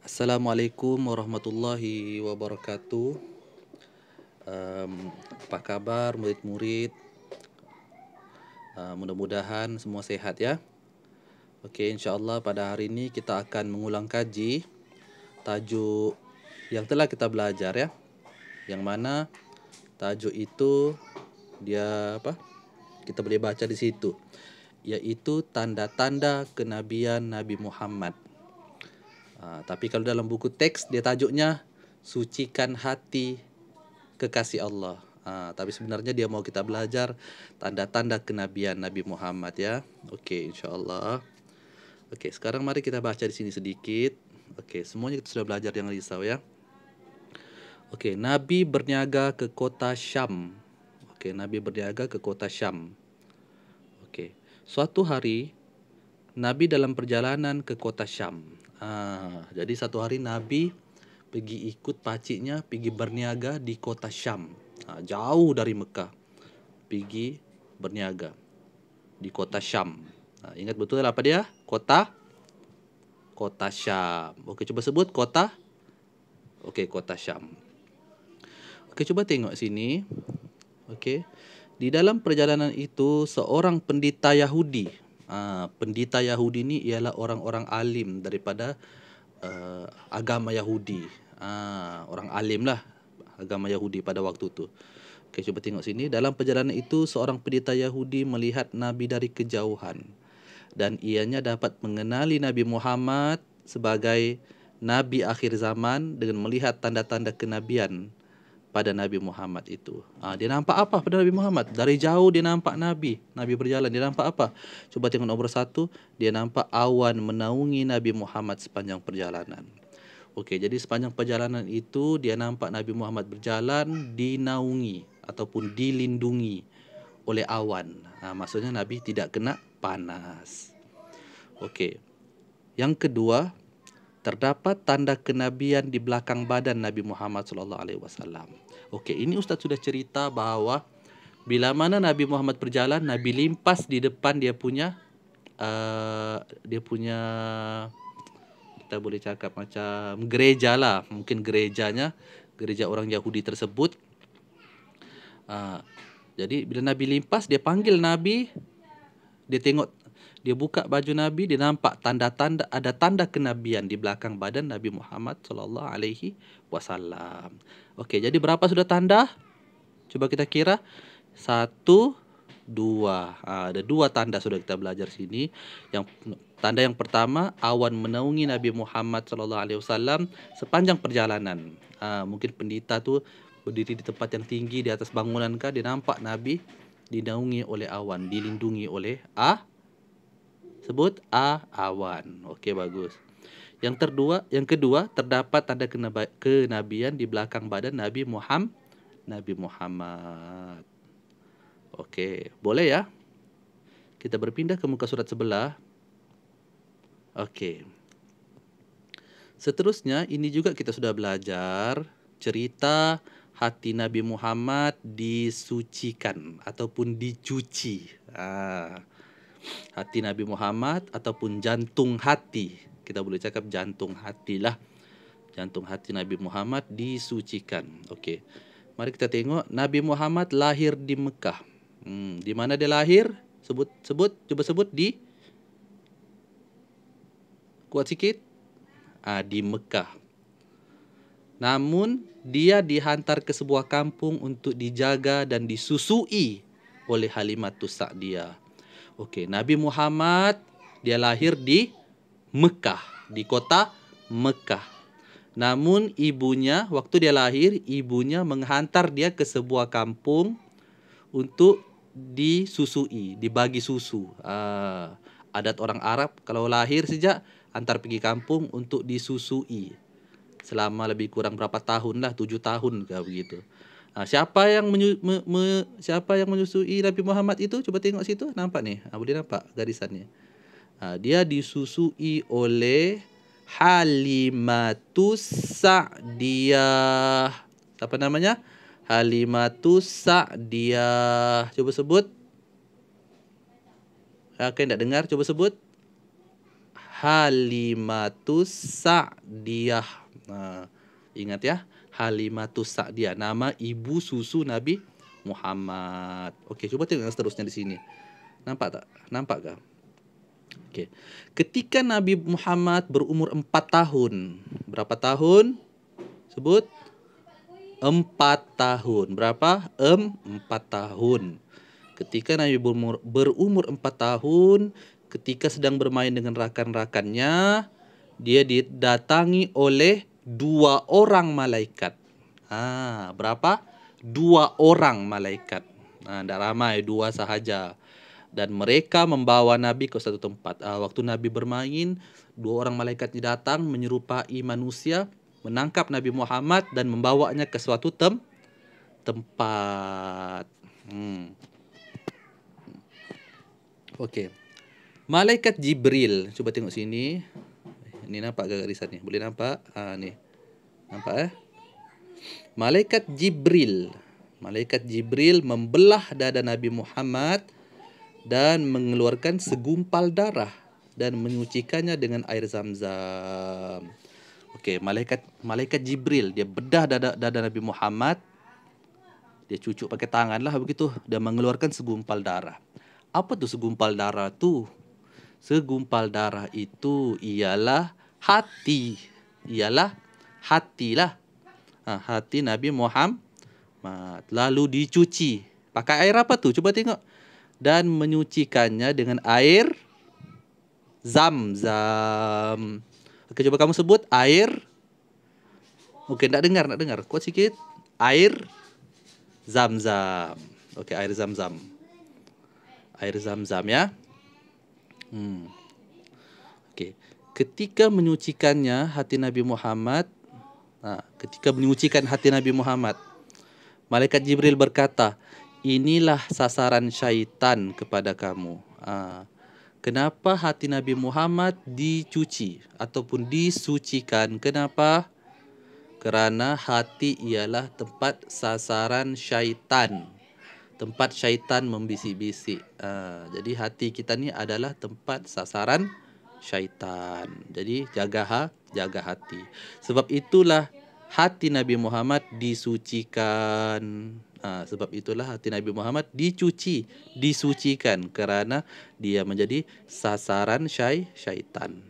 Assalamualaikum warahmatullahi wabarakatuh. Apa kabar murid-murid? Mudah-mudahan semua sehat ya. Oke, insyaAllah pada hari ini kita akan mengulang kaji tajuk yang telah kita belajar ya. Yang mana tajuk itu dia apa? Kita boleh baca di situ, yaitu tanda-tanda kenabian Nabi Muhammad. Tapi kalau dalam buku teks dia tajuknya Sucikan Hati Kekasih Allah. Tapi sebenarnya dia mau kita belajar tanda-tanda kenabian Nabi Muhammad ya. Okey, insya-Allah. Okey, sekarang mari kita baca di sini sedikit. Okey, semuanya kita sudah belajar, jangan risau ya. Okey, Nabi berniaga ke kota Syam. Okey, Nabi berniaga ke kota Syam. Okey. Suatu hari Nabi dalam perjalanan ke kota Syam. Jadi satu hari Nabi pergi ikut pakciknya pergi berniaga di kota Syam. Jauh dari Mekah. Pergi berniaga di kota Syam. Ingat betul apa dia? Kota Syam. Okey, cuba sebut kota. Okey, kota Syam. Okey, cuba tengok sini. Okey. Di dalam perjalanan itu seorang pendeta Yahudi. Pendeta Yahudi ni ialah orang-orang alim daripada agama Yahudi. Orang alim lah agama Yahudi pada waktu tu. Okey, cuba tengok sini. Dalam perjalanan itu seorang pendeta Yahudi melihat Nabi dari kejauhan dan ianya dapat mengenali Nabi Muhammad sebagai Nabi akhir zaman dengan melihat tanda-tanda kenabian pada Nabi Muhammad itu. Dia nampak apa pada Nabi Muhammad? Dari jauh dia nampak Nabi. Nabi berjalan, dia nampak apa? Cuba tengok nombor 1. Dia nampak awan menaungi Nabi Muhammad sepanjang perjalanan. Okey, jadi sepanjang perjalanan itu dia nampak Nabi Muhammad berjalan dinaungi ataupun dilindungi oleh awan. Maksudnya Nabi tidak kena panas. Okey. Yang kedua, terdapat tanda kenabian di belakang badan Nabi Muhammad sallallahu alaihi wasallam. Okey, ini Ustaz sudah cerita bahawa bila mana Nabi Muhammad berjalan, Nabi limpas di depan dia punya kita boleh cakap macam gereja lah. Mungkin gerejanya, gereja orang Yahudi tersebut. Jadi bila Nabi limpas, dia panggil Nabi, dia tengok, dia buka baju Nabi, dia nampak tanda-tanda, ada tanda kenabian di belakang badan Nabi Muhammad sallallahu alaihi wasallam. Okey, jadi berapa sudah tanda? Coba kita kira. 1, 2. Ada 2 tanda sudah kita belajar sini. Yang tanda yang pertama, awan menaungi Nabi Muhammad sallallahu alaihi wasallam sepanjang perjalanan. Mungkin pendeta tu berdiri di tempat yang tinggi di atas bangunan kah, dia nampak Nabi dinaungi oleh awan, dilindungi oleh sebut awan. Okey, bagus. Yang kedua, terdapat tanda kenabian di belakang badan Nabi Muhammad. Okey, boleh ya? Kita berpindah ke muka surat sebelah. Okey. Seterusnya, ini juga kita sudah belajar cerita hati Nabi Muhammad disucikan ataupun dicuci. Hati Nabi Muhammad ataupun jantung hati. Kita boleh cakap jantung hati lah. Jantung hati Nabi Muhammad disucikan. Okey. Mari kita tengok Nabi Muhammad lahir di Mekah. Di mana dia lahir? Cuba sebut di kuat sikit. Di Mekah. Namun dia dihantar ke sebuah kampung untuk dijaga dan disusui oleh Halimatus Sa'diyah. Okey, Nabi Muhammad dia lahir di Mekah, di kota Mekah. Namun ibunya, waktu dia lahir, ibunya menghantar dia ke sebuah kampung untuk disusui, dibagi susu. Adat orang Arab kalau lahir sejak hantar pergi kampung untuk disusui. Selama lebih kurang berapa tahun lah, 7 tahun ke begitu. Siapa yang menyusui Nabi Muhammad itu? Coba tengok situ, nampak ni? Boleh nampak garisannya? Dia disusui oleh Halimatus Sa'diyah. Siapa namanya? Halimatus Sa'diyah. Coba sebut. Kan tak dengar? Coba sebut. Halimatus Sa'diyah. Ingat ya, Halimatus Sa'diyah, nama ibu susu Nabi Muhammad. Okey, cuba tengok yang seterusnya di sini. Nampak tak? Nampak tak? Okey. Ketika Nabi Muhammad berumur 4 tahun. Berapa tahun? Sebut. 4 tahun. Berapa? 4 tahun. Ketika Nabi berumur 4 tahun, ketika sedang bermain dengan rakan-rakannya, dia didatangi oleh 2 orang malaikat. Berapa? 2 orang malaikat. Tidak ramai, 2 sahaja. Dan mereka membawa Nabi ke satu tempat. Waktu Nabi bermain, 2 orang malaikat ini datang menyerupai manusia, menangkap Nabi Muhammad dan membawanya ke suatu tempat. Okey. Malaikat Jibril, cuba tengok sini. Ini nampak ke garisan ni? Boleh nampak? Ni. Nampak Malaikat Jibril. Malaikat Jibril membelah dada Nabi Muhammad dan mengeluarkan segumpal darah dan menyucikannya dengan air Zam-Zam. Okey, malaikat Jibril dia bedah dada Nabi Muhammad. Dia cucuk pakai tangan lah begitu dan mengeluarkan segumpal darah. Apa tu segumpal darah tu? Segumpal darah itu ialah hati. Hatilah. Hati Nabi Muhammad. Lalu dicuci. Pakai air apa tu? Cuba tengok. Dan menyucikannya dengan air Zam-Zam. Okey, coba kamu sebut air. Okey, nak dengar. Kuat sikit. Air Zam-Zam. Okey, air Zam-Zam. Air Zam-Zam ya. Okey. Ketika menyucikannya hati Nabi Muhammad, Malaikat Jibril berkata, inilah sasaran syaitan kepada kamu. Kenapa hati Nabi Muhammad dicuci ataupun disucikan? Kenapa? Kerana hati ialah tempat sasaran syaitan. Tempat syaitan membisik-bisik. Jadi hati kita ni adalah tempat sasaran syaitan. Jadi jaga hati. Sebab itulah hati Nabi Muhammad disucikan. Sebab itulah hati Nabi Muhammad disucikan kerana dia menjadi sasaran syaitan.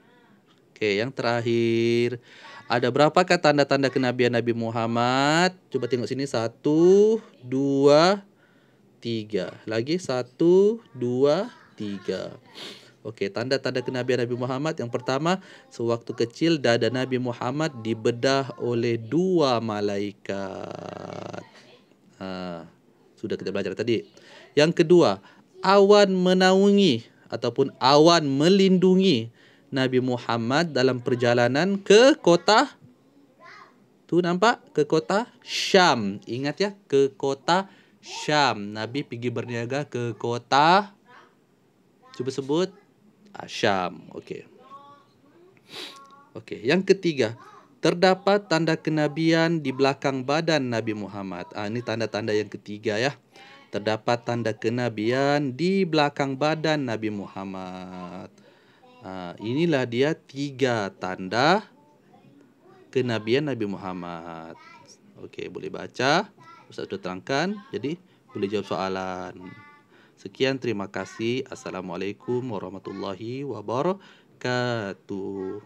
Okey, yang terakhir, ada berapakah tanda-tanda kenabian Nabi Muhammad? Cuba tengok sini. 1, 2, 3. Lagi 1, 2, 3. Okey, tanda-tanda kenabian Nabi Muhammad. Yang pertama, sewaktu kecil dada Nabi Muhammad dibedah oleh 2 malaikat. Sudah kita belajar tadi. Yang kedua, awan menaungi ataupun awan melindungi Nabi Muhammad dalam perjalanan ke kota. Tu nampak? Ke kota Syam. Ingat ya, ke kota Syam. Nabi pergi berniaga ke kota. Cuba sebut. Syam. Okey. Yang ketiga, terdapat tanda kenabian di belakang badan Nabi Muhammad. Ini tanda-tanda yang ketiga ya. Terdapat tanda kenabian di belakang badan Nabi Muhammad. Inilah dia 3 tanda kenabian Nabi Muhammad. Okey, boleh baca. Ustaz sudah terangkan. Jadi, boleh jawab soalan. Sekian, terima kasih. Assalamualaikum warahmatullahi wabarakatuh.